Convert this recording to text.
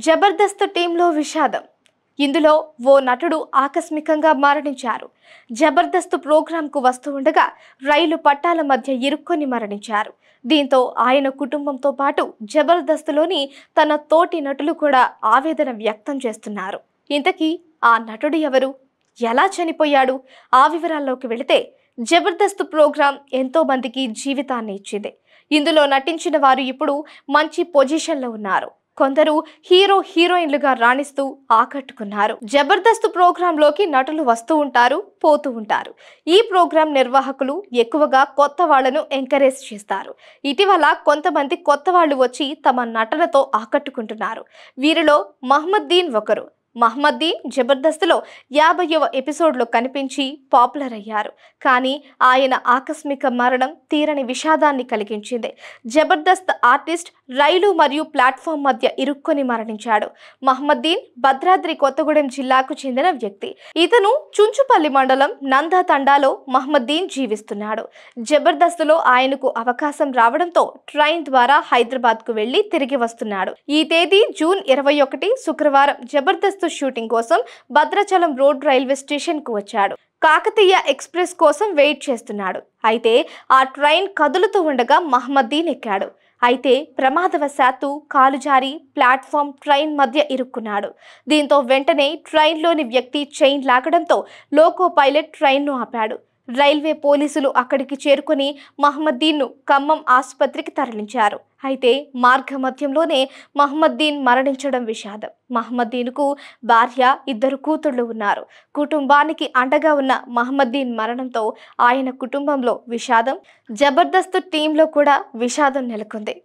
జబర్దస్త్ టీంలో విషాదం. ఇందులో ఓ నటుడు ఆకస్మికంగా మరణించారు. జబర్దస్త్ ప్రోగ్రాంకు వస్తూ ఉండగా రైలు పట్టాల మధ్య ఇరుక్కొని మరణించారు. దీంతో ఆయన కుటుంబంతో పాటు జబర్దస్త్లోని తన తోటి నటులు కూడా ఆవేదన వ్యక్తం చేస్తున్నారు. ఇంతకీ ఆ నటుడు ఎవరు, ఎలా చనిపోయాడు? ఆ వివరాల్లోకి వెళితే, జబర్దస్త్ ప్రోగ్రాం ఎంతో మందికి జీవితాన్ని ఇచ్చింది. ఇందులో నటించిన వారు ఇప్పుడు మంచి పొజిషన్లో ఉన్నారు. కొందరు హీరో హీరోయిన్లుగా రాణిస్తూ ఆకట్టుకున్నారు. జబర్దస్త్ ప్రోగ్రాంలోకి నటులు వస్తూ ఉంటారు, పోతూ ఉంటారు. ఈ ప్రోగ్రాం నిర్వాహకులు ఎక్కువగా కొత్త వాళ్లను ఎంకరేజ్ చేస్తారు. ఇటీవల కొంతమంది కొత్త వాళ్ళు వచ్చి తమ నటనతో ఆకట్టుకుంటున్నారు. వీరిలో మహమ్మద్దీన్ ఒకరు. మహమ్మద్దీన్ జబర్దస్త్లో 50వ ఎపిసోడ్లో కనిపించి పాపులర్ అయ్యారు. కానీ ఆయన ఆకస్మిక మరణం తీరని విషాదాన్ని కలిగించింది. జబర్దస్త్ ఆర్టిస్ట్ రైలు మరియు ప్లాట్ఫామ్ మధ్య ఇరుక్కొని మరణించాడు. మహమ్మద్దీన్ భద్రాద్రి కొత్తగూడెం జిల్లాకు చెందిన వ్యక్తి. ఇతను చుంచుపల్లి మండలం నందా తండాలో మహమ్మద్దీన్ జీవిస్తున్నాడు. జబర్దస్త్లో ఆయనకు అవకాశం రావడంతో ట్రైన్ ద్వారా హైదరాబాద్కు వెళ్లి తిరిగి వస్తున్నాడు. ఈ తేదీ జూన్ 21 శుక్రవారం జబర్దస్త్ షూటింగ్ కోసం భద్రాచలం రోడ్ రైల్వే స్టేషన్ కు వచ్చాడు. కాకతీయ ఎక్స్ప్రెస్ కోసం వెయిట్ చేస్తున్నాడు. అయితే ఆ ట్రైన్ కదులుతూ ఉండగా మహమ్మద్దీన్ ఎక్కాడు. అయితే ప్రమాదవశాత్తు కాలు జారి ప్లాట్ఫామ్ ట్రైన్ మధ్య ఇరుక్కున్నాడు. దీంతో వెంటనే ట్రైన్లోని వ్యక్తి చైన్ లాగడంతో లోకో పైలట్ ట్రైన్ను ఆపాడు. రైల్వే పోలీసులు అక్కడికి చేరుకుని మహమ్మద్దీన్ను ఖమ్మం ఆసుపత్రికి తరలించారు. అయితే మార్గ మధ్యంలోనే మహమ్మద్దీన్ మరణించడం విషాదం. మహమ్మద్దీన్కు భార్య, 2 కూతుళ్లు ఉన్నారు. కుటుంబానికి అండగా ఉన్న మహమ్మద్దీన్ మరణంతో ఆయన కుటుంబంలో విషాదం, జబర్దస్త్ టీంలో కూడా విషాదం నెలకొంది.